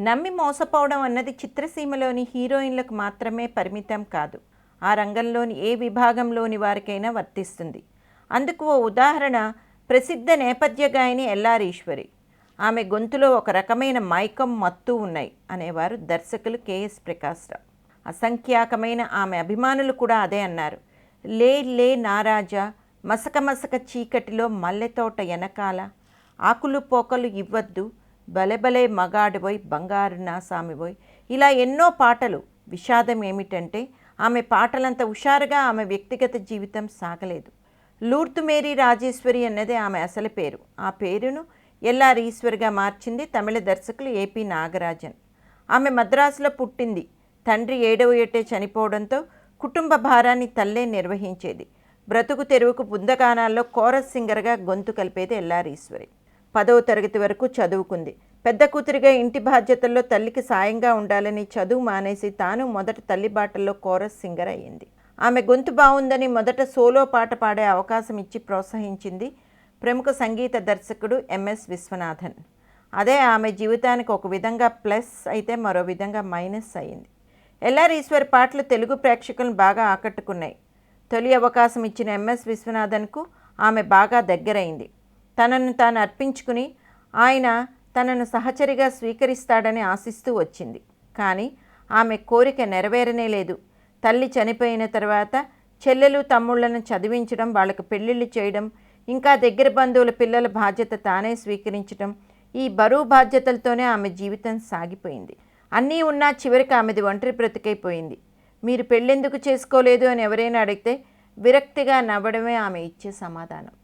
నమ్మి మోసపోవడం అన్నది చిత్రసీమలోని హీరోయిన్లకు మాత్రమే పరిమితం కాదు. ఆ రంగంలోని ఏ విభాగంలోని వారికైనా వర్తిస్తుంది. అందుకు ఓ ఉదాహరణ ప్రసిద్ధ నేపథ్య గాయని ఎల్ఆర్ ఈశ్వరి. ఆమె గొంతులో ఒక రకమైన మైకం, మత్తు ఉన్నాయి అనేవారు దర్శకులు కెఎస్ ప్రకాశ్రావు. అసంఖ్యాకమైన ఆమె అభిమానులు కూడా అదే అన్నారు. లే లే నారాజా, మసక మసక చీకటిలో మల్లెతోట ఎనకాల, ఆకులు పోకలు ఇవ్వద్దు, బలెబలే మగాడిపోయి బంగారు నా సామిపోయి, ఇలా ఎన్నో పాటలు. విషాదం ఏమిటంటే ఆమె పాటలంత హుషారుగా ఆమె వ్యక్తిగత జీవితం సాగలేదు. లూర్దు మేరీ రాజేశ్వరి అన్నదే ఆమె అసలు పేరు. ఆ పేరును ఎల్ఆర్ ఈశ్వరిగా మార్చింది తమిళ దర్శకులు ఏపీ నాగరాజన్. ఆమె మద్రాసులో పుట్టింది. తండ్రి 7వ ఏటే చనిపోవడంతో కుటుంబ భారాన్ని తల్లే నిర్వహించేది. బ్రతుకు తెరువుకు బృందగానాల్లో కోరస్ సింగర్గా గొంతు కలిపేది ఎల్ఆర్ ఈశ్వరి. 10వ తరగతి వరకు చదువుకుంది. పెద్ద కూతురిగా ఇంటి బాధ్యతల్లో తల్లికి సాయంగా ఉండాలని చదువు మానేసి తాను మొదట తల్లి బాటల్లో కోరస్ సింగర్ అయ్యింది. ఆమె గొంతు బాగుందని మొదట సోలో పాట పాడే అవకాశం ఇచ్చి ప్రోత్సహించింది ప్రముఖ సంగీత దర్శకుడు ఎంఎస్ విశ్వనాథన్. అదే ఆమె జీవితానికి ఒక విధంగా ప్లస్ అయితే మరో విధంగా మైనస్ అయింది. ఎల్ఆర్ ఈశ్వరి పాటలు తెలుగు ప్రేక్షకులను బాగా ఆకట్టుకున్నాయి. తొలి అవకాశం ఇచ్చిన ఎంఎస్ విశ్వనాథన్కు ఆమె బాగా దగ్గరైంది. తనను తాను అర్పించుకుని ఆయన తనను సహచరిగా స్వీకరిస్తాడని ఆశిస్తూ వచ్చింది. కానీ ఆమె కోరిక నెరవేరనే లేదు. తల్లి చనిపోయిన తర్వాత చెల్లెలు తమ్ముళ్లను చదివించడం, వాళ్ళకు పెళ్ళిళ్ళు చేయడం, ఇంకా దగ్గర బంధువుల పిల్లల బాధ్యత తానే స్వీకరించడం, ఈ బరువు బాధ్యతలతోనే ఆమె జీవితం సాగిపోయింది. అన్నీ ఉన్నా చివరికి ఆమెది ఒంటరి బ్రతికైపోయింది. మీరు పెళ్ళెందుకు చేసుకోలేదు అని ఎవరైనా అడిగితే విరక్తిగా నవ్వడమే ఆమె ఇచ్చే సమాధానం.